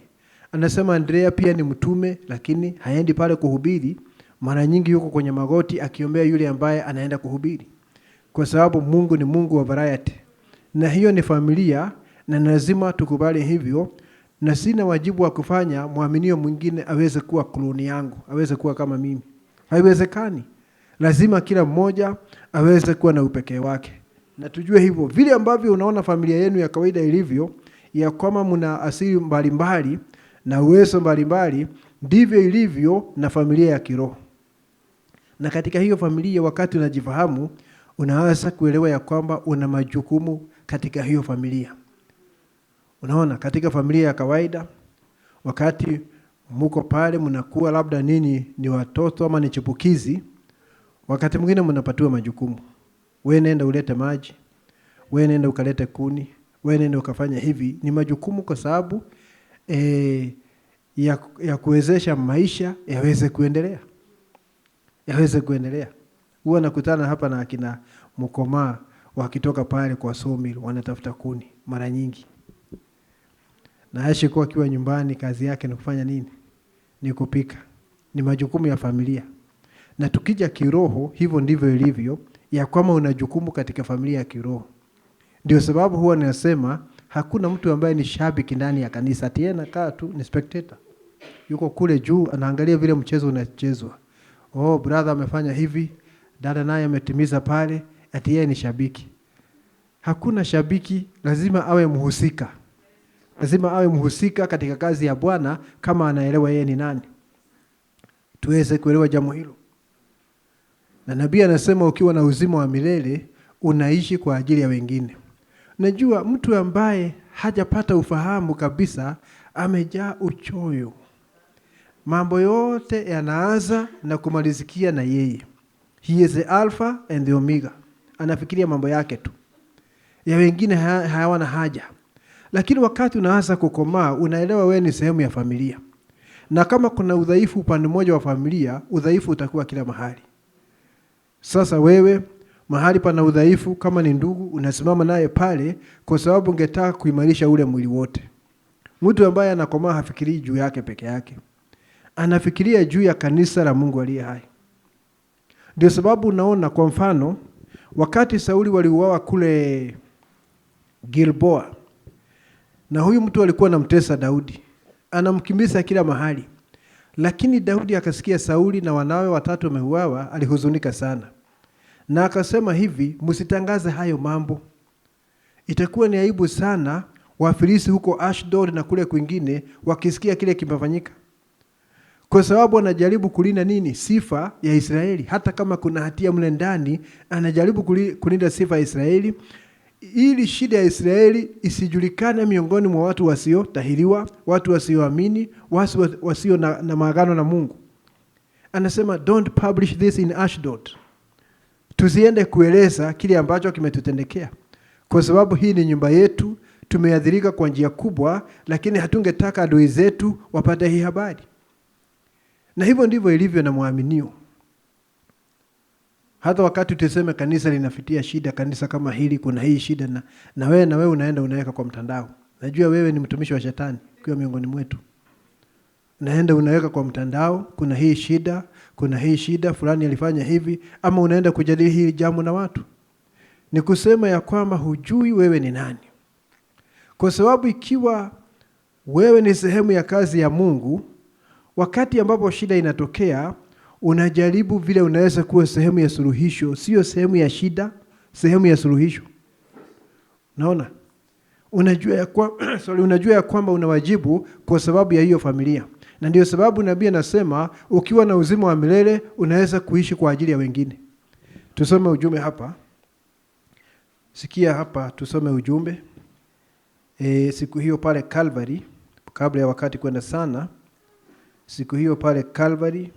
Anasema Andrea pia ni mtume lakini haendi pale kuhubiri. Mara nyingi yuko kwenye magoti akiombea yule ambaye anaenda kuhubiri. Kwa sababu Mungu ni Mungu wa variety. Na hiyo ni familia na lazima tukubali hivyo. Na sina wajibu wa kufanya muaminio mwingine aweze kuwa kloni yangu, aweze kuwa kama mimi. Haiwezekani. Lazima kila mmoja aweze kuwa na upekee wake. Na tujue hivyo. Vile ambavyo unaona familia yenu ya kawaida ilivyo, ya kwamba mna asili mbalimbali na uwezo mbalimbali, ndivyo ilivyo na familia ya kiroho. Na katika hiyo familia wakati unajifahamu, unaweza kuelewa ya kwamba una majukumu katika hiyo familia. Unaona katika familia ya kawaida, wakati mko pale mnakuwa labda nini ni watoto ama ni chipukizi, wakati mwingine mnapatiwa majukumu. Wewe nenda ulete maji, wewe nenda ukalete kuni, wewe nenda ukafanya hivi. Ni majukumu kwa sababu ya kuwezesha maisha yaweze kuendelea. Yaweze kuendelea. Huwa nakutana hapa na akina Mkomaa wakitoka pale kwa sawmill wanatafuta kuni mara nyingi. Na Ashi kwa akiwa nyumbani kazi yake ni kufanya nini? Ni kupika. Ni majukumu ya familia. Na tukija kiroho hivyo ndivyo ilivyo ya kwamba una jukumu katika familia ya kiroho. Ndio sababu huwa ninasema hakuna mtu ambaye ni shabiki ndani ya kanisa. Ati yeye anakaa tu ni spectator. Yuko kule juu anaangalia vile mchezo unachezwa. Oh, brother amefanya hivi, dada naye ametimiza pale, ati yeye ni shabiki. Hakuna shabiki, lazima awe mhusika. Lazima awe mhusika katika kazi ya Bwana kama anaelewa yeye ni nani. Tuweze kuelewa jambo hilo. Na nabii anasema ukiwa na uzima wa milele, unaishi kwa ajili ya wengine. Najua mtu ambaye hajapata ufahamu kabisa, amejaa uchoyo. Mambo yote yanaanza na kumalizikia na yeye. He is the Alpha and the Omega. Anafikiria mambo yake tu. Ya wengine hawana haja. Lakini wakati unaanza kukomaa, unaelewa wewe ni sehemu ya familia. Na kama kuna udhaifu upande mmoja wa familia, udhaifu utakuwa kila mahali. Sasa wewe mahali pana udhaifu, kama ni ndugu, unasimama naye pale kwa sababu ungetaka kuimarisha ule mwili wote. Mtu ambaye anakomaa hafikirii juu yake peke yake. Anafikiria juu ya kanisa la Mungu aliye hai. Ndio sababu unaona kwa mfano wakati Sauli waliuawa kule Gilboa, na huyu mtu alikuwa anamtesa Daudi, anamkimbiza kila mahali. Lakini Daudi akasikia Sauli na wanawe 3 wameuawa, alihuzunika sana. Na akasema hivi, msitangaze hayo mambo. Itakuwa ni aibu sana Wafilisti huko Ashdod na kule kwingine wakisikia kile kimefanyika. Kwa sababu anajaribu kulinda nini? Sifa ya Israeli. Hata kama kuna hatia mle ndani, anajaribu kulinda sifa ya Israeli, ili shida ya Israeli isijulikane miongoni mwa watu wasiotahiriwa, watu wasioamini, wasio na maagano na Mungu. Anasema don't publish this in Ashdod. Tusiende kueleza kile ambacho kimetutendekea. Kwa sababu hii ni nyumba yetu, tumeadhirika kwa njia kubwa, lakini hatungetaka adui zetu wapate hii habari. Na hivyo ndivyo ilivyo na muaminio. Hata wakati tuseme kanisa linapitia shida, kanisa kama hili kuna hii shida, na wewe unaenda unaweka kwa mtandao. Najua wewe ni mtumishi wa shetani ukiwa miongoni mwetu. Unaenda unaweka kwa mtandao, kuna hii shida, fulani alifanya hivi, ama unaenda kujadili hili jambo na watu. Ni kusema ya kwamba hujui wewe ni nani. Kwa sababu ikiwa wewe ni sehemu ya kazi ya Mungu, wakati ambapo shida inatokea, unajaribu vile unaweza kuwa sehemu ya suluhisho, sio sehemu ya shida, sehemu ya suluhisho. Naona? Unajua ya kwamba unawajibu kwa sababu ya hiyo familia. Na ndio sababu nabii anasema ukiwa na uzima wa milele unaweza kuishi kwa ajili ya wengine. Tusome ujumbe hapa. Sikia hapa, tusome ujumbe. Siku hiyo pale Calvary, kabla ya wakati kwenda sana, siku hiyo pale Calvary,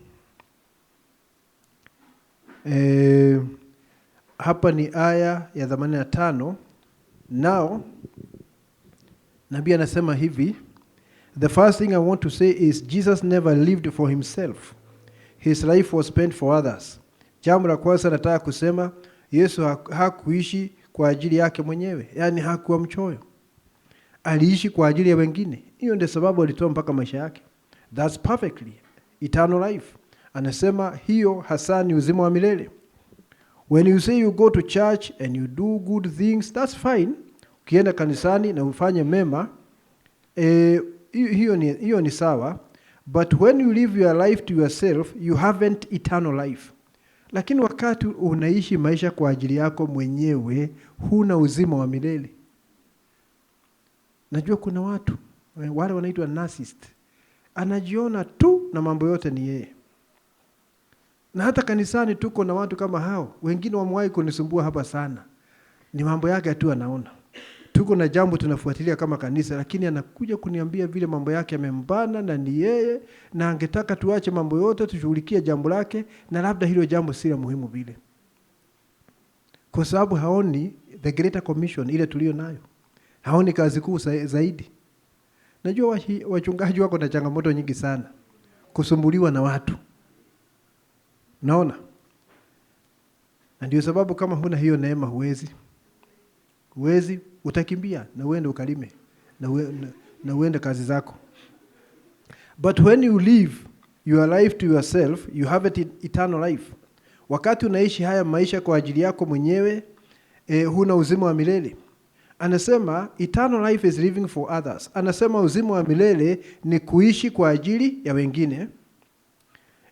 hapa ni aya ya 85. Now, nabii anasema hivi, the first thing I want to say is Jesus never lived for himself. His life was spent for others. Jambo la kwanza nataka kusema, Yesu hakuishi kwa ajili yake mwenyewe, yani hakuwa mchoyo. Aliishi kwa ajili ya wengine. Hiyo ndio sababu alitoa mpaka maisha yake. That's perfectly eternal life. Anasema hiyo hasa ni uzima wa milele. When you say you go to church and you do good things, that's fine. Ukienda kanisani na ufanye mema, hiyo ni sawa. But when you live your life to yourself, you haven't eternal life. Lakini wakati unaishi maisha kwa ajili yako mwenyewe, huna uzima wa milele. Najua kuna watu, wale wanaitwa narcissist. Anajiona tu na mambo yote ni yeye. Na hata kanisani tuko na watu kama hao. Wengine wamewahi kunisumbua hapa sana. Ni mambo yake tu anaona. Tuko na jambo tunafuatilia kama kanisa, lakini anakuja kuniambia vile mambo yake yamembana na ni yeye, na angetaka tuache mambo yote tushughulikie jambo lake, na labda hilo jambo si la muhimu vile. Kwa sababu haoni the greater commission ile tulio nayo. Haoni kazi kuu zaidi. Najua wachungaji wako na changamoto nyingi sana. Kusumbuliwa na watu. Naona? Na ndio sababu kama huna hiyo neema huwezi, utakimbia na uende ukalime na uende kazi zako. But when you live your life to yourself, you have eternal life. Wakati unaishi haya maisha kwa ajili yako mwenyewe, huna uzima wa milele. Anasema eternal life is living for others. Anasema uzima wa milele ni kuishi kwa ajili ya wengine.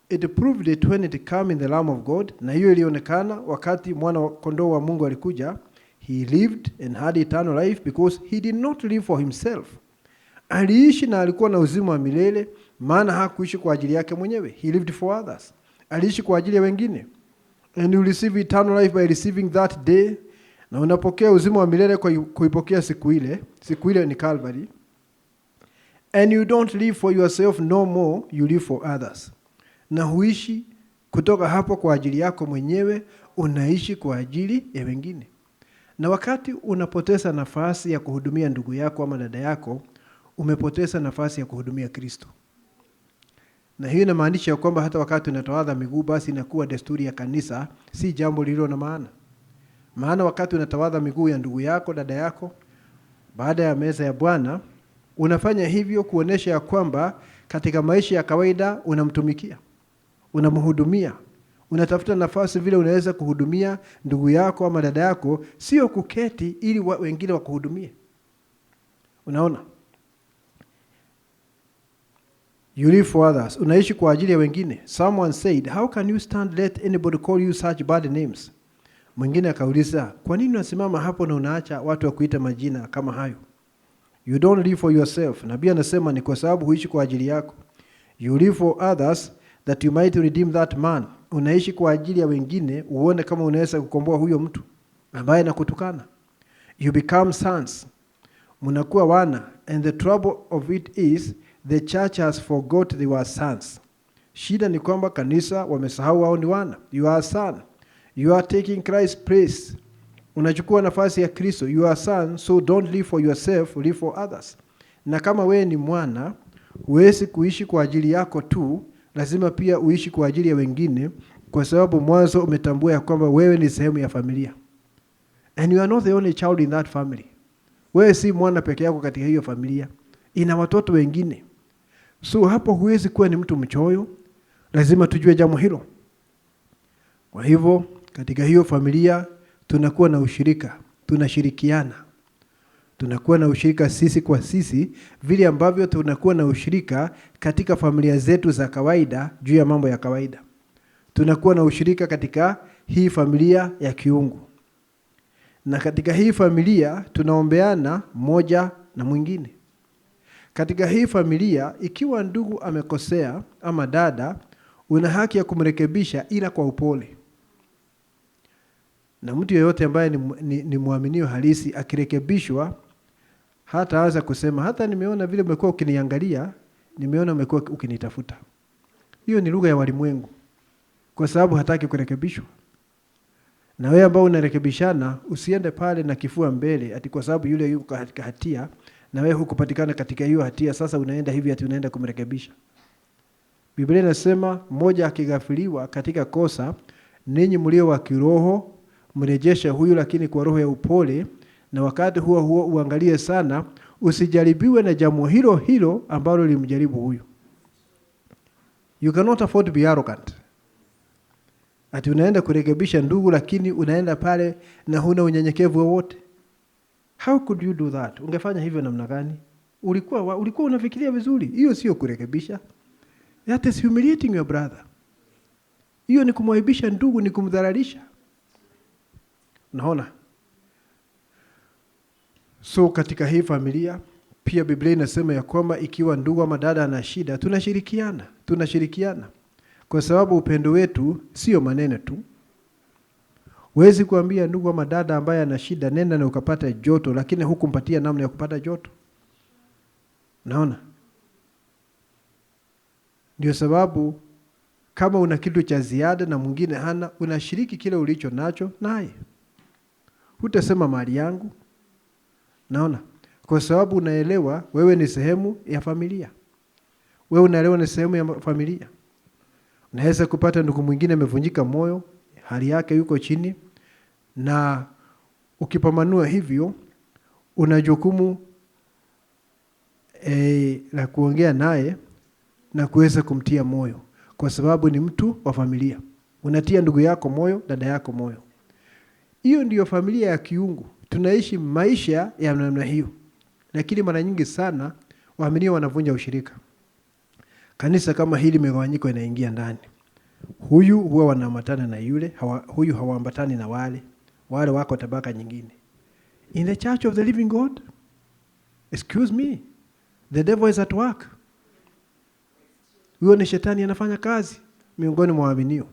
It proved it when it came in the Lamb of God. Na hiyo ilionekana wakati mwana kondoo wa Mungu alikuja. He lived and had eternal life because he did not live for himself. Aliishi na alikuwa na uzima wa milele, maana hakuishi kwa ajili yake mwenyewe. He lived for others. Aliishi kwa ajili ya wengine. And you receive eternal life by receiving that day. Na unapokea uzima wa milele kwa kuipokea siku ile. Siku ile ni Calvary. And you don't live for yourself no more, you live for others. Na huishi kutoka hapo kwa ajili yako mwenyewe, unaishi kwa ajili ya wengine. Na wakati unapoteza nafasi ya kuhudumia ndugu yako ama dada yako, umepoteza nafasi ya kuhudumia Kristo. Na hiyo inamaanisha kwamba hata wakati unatawadha miguu basi inakuwa desturi ya kanisa, si jambo lililo na maana. Maana wakati unatawadha miguu ya ndugu yako, dada yako, baada ya meza ya Bwana, unafanya hivyo kuonesha ya kwamba katika maisha ya kawaida unamtumikia, unamhudumia, unatafuta nafasi vile unaweza kuhudumia ndugu yako ama dada yako, sio kuketi ili wengine wakuhudumie. Unaona? You live for others. Unaishi kwa ajili ya wengine. Someone said, how can you stand let anybody call you such bad names? Mwingine akauliza, kwa nini unasimama hapo na unaacha watu wakuita majina kama hayo? You don't live for yourself. Nabii anasema ni kwa sababu huishi kwa ajili yako. You live for others that you might redeem that man. Unaishi kwa ajili ya wengine uone kama unaweza kukomboa huyo mtu ambaye anakutukana. You become sons. Mnakuwa wana, and the trouble of it is the church has forgot they were sons. Shida ni kwamba kanisa wamesahau wao ni wana. You are a son. You are taking Christ's place. Unachukua nafasi ya Kristo. You are son, so don't live for yourself, live for others. Na kama wewe ni mwana, huwezi kuishi kwa ajili yako tu, lazima pia uishi kwa ajili ya wengine, kwa sababu mwanzo umetambua ya kwamba wewe ni sehemu ya familia. And you are not the only child in that family. Wewe si mwana peke yako katika hiyo familia. Ina watoto wengine. So hapo huwezi kuwa ni mtu mchoyo. Lazima tujue jambo hilo. Kwa hivyo katika hiyo familia tunakuwa na ushirika, tunashirikiana. Tunakuwa na ushirika sisi kwa sisi, vile ambavyo tunakuwa na ushirika katika familia zetu za kawaida juu ya mambo ya kawaida. Tunakuwa na ushirika katika hii familia ya kiungu. Na katika hii familia tunaombeana mmoja na mwingine. Katika hii familia, ikiwa ndugu amekosea ama dada, una haki ya kumrekebisha ila kwa upole. Na mtu yeyote ambaye ni muaminio halisi akirekebishwa, hata anza kusema, hata nimeona vile umekuwa ukiniangalia, nimeona umekuwa ukinitafuta. Hiyo ni lugha ya walimwengu, kwa sababu hataki kurekebishwa. Na wewe ambao unarekebishana, usiende pale na kifua mbele ati kwa sababu yule yuko katika hatia na wewe hukupatikana katika hiyo hatia, sasa unaenda hivi ati unaenda kumrekebisha. Biblia inasema mmoja akighafiliwa katika kosa, ninyi mlio wa kiroho mrejeshe huyu, lakini kwa roho ya upole, na wakati huo huo uangalie sana usijaribiwe na jambo hilo hilo ambalo limjaribu huyu. You cannot afford to be arrogant. Ati unaenda kurekebisha ndugu lakini unaenda pale na huna unyenyekevu wowote. How could you do that? Ungefanya hivyo namna gani? Ulikuwa unafikiria vizuri. Hiyo sio kurekebisha. That is humiliating your brother. Hiyo ni kumwaibisha ndugu, ni kumdhalilisha. Unaona? So katika hii familia pia Biblia inasema ya kwamba ikiwa ndugu ama dada ana shida, tunashirikiana. Kwa sababu upendo wetu sio maneno tu. Huwezi kuambia ndugu ama dada ambaye ana shida nenda na ukapata joto, lakini hukumpatia namna ya kupata joto. Unaona? Ndio sababu kama una kitu cha ziada na mwingine hana, unashiriki kile ulicho nacho naye. Hutasema mali yangu. Naona? Kwa sababu unaelewa wewe ni sehemu ya familia. Wewe unaelewa ni sehemu ya familia. Unaweza kupata ndugu mwingine amevunjika moyo, hali yake yuko chini, na ukipambanua hivyo una jukumu la kuongea naye na kuweza kumtia moyo, kwa sababu ni mtu wa familia. Unatia ndugu yako moyo, dada yako moyo. Hiyo ndiyo familia ya kiungu. Tunaishi maisha ya namna hiyo. Lakini mara nyingi sana waaminio wanavunja ushirika. Kanisa kama hili migawanyiko inaingia ndani. Huyu huwa wanaambatana na yule, huyu hawaambatani na wale wako tabaka nyingine. In the church of the living God, excuse me, the devil is at work. Huyo ni shetani anafanya kazi miongoni mwa waaminio.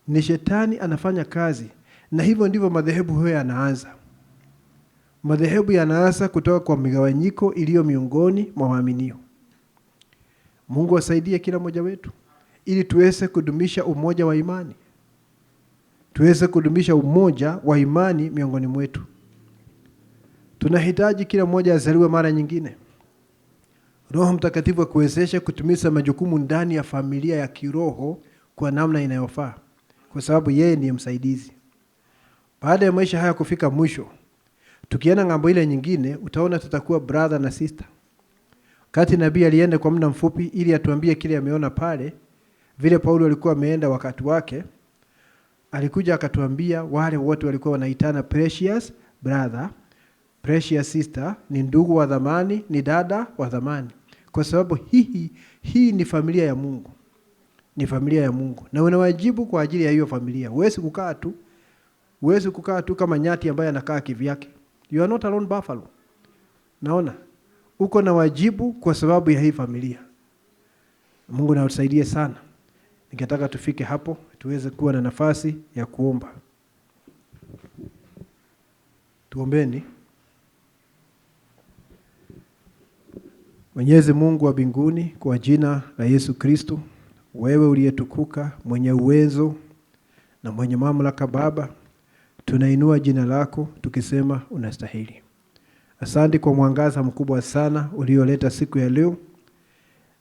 Ni shetani anafanya kazi, na hivyo ndivyo madhehebu hayo yanaanza. Madhehebu yanaanza kutoka kwa migawanyiko iliyo miongoni mwa waaminio. Mungu asaidie kila mmoja wetu ili tuweze kudumisha umoja wa imani. Tuweze kudumisha umoja wa imani miongoni mwetu. Tunahitaji kila mmoja azaliwe mara nyingine. Roho Mtakatifu akuwezeshe kutimiza majukumu ndani ya familia ya kiroho kwa namna inayofaa, kwa sababu yeye ndiye msaidizi. Baada ya maisha haya kufika mwisho, tukienda ng'ambo ile nyingine, utaona tutakuwa brother na sister. Kati nabii alienda kwa muda mfupi ili atuambie kile ameona pale, vile Paulo alikuwa ameenda wakati wake, alikuja akatuambia wale wote walikuwa wanaitana precious brother, precious sister, ni ndugu wa dhamani, ni dada wa dhamani. Kwa sababu hii ni familia ya Mungu. Ni familia ya Mungu. Na unawajibu kwa ajili ya hiyo familia. Huwezi kukaa tu kama nyati ambaye anakaa kivyake. You are not alone buffalo. Naona uko na wajibu kwa sababu ya hii familia. Mungu na utusaidie sana. Ningetaka tufike hapo, tuweze kuwa na nafasi ya kuomba. Tuombeni. Mwenyezi Mungu wa mbinguni, kwa jina la Yesu Kristo, wewe uliyetukuka, mwenye uwezo na mwenye mamlaka Baba, tunainua jina lako tukisema unastahili. Asante kwa mwangaza mkubwa sana ulioleta siku ya leo,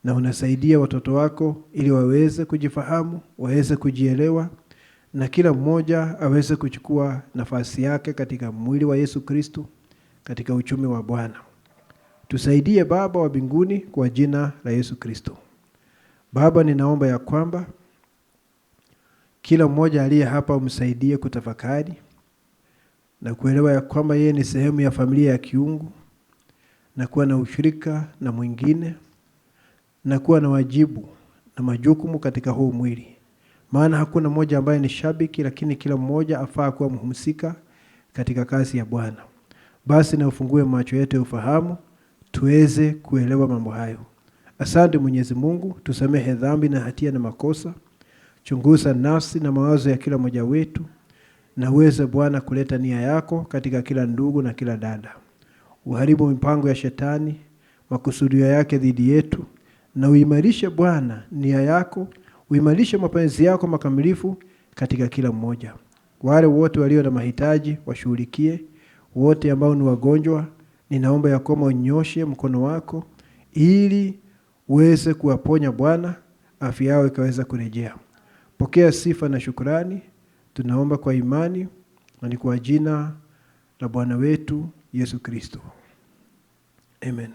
na unasaidia watoto wako ili waweze kujifahamu, waweze kujielewa, na kila mmoja aweze kuchukua nafasi yake katika mwili wa Yesu Kristo, katika uchumi wa Bwana. Tusaidie Baba wa mbinguni, kwa jina la Yesu Kristo. Baba, ninaomba ya kwamba kila mmoja aliye hapa umsaidie kutafakari na kuelewa ya kwamba yeye ni sehemu ya familia ya kiungu, na kuwa na ushirika na mwingine, na kuwa na wajibu na majukumu katika huu mwili. Maana hakuna mmoja ambaye ni shabiki, lakini kila mmoja afaa kuwa mhusika katika kazi ya Bwana. Basi na ufungue macho yetu ya ufahamu, tuweze kuelewa mambo hayo. Asante Mwenyezi Mungu, tusamehe dhambi na hatia na makosa. Chunguza nafsi na mawazo ya kila mmoja wetu, na uweze Bwana kuleta nia yako katika kila ndugu na kila dada. Uharibu mipango ya shetani, makusudio yake dhidi yetu, na uimarishe Bwana nia yako, uimarishe mapenzi yako makamilifu katika kila mmoja. Wale wote walio na mahitaji washughulikie, wote ambao ni wagonjwa, ninaomba ya kwamba unyoshe mkono wako ili uweze kuwaponya Bwana, afya yao ikaweza kurejea. Pokea sifa na shukrani, tunaomba kwa imani, na ni kwa jina la Bwana wetu Yesu Kristo. Amen.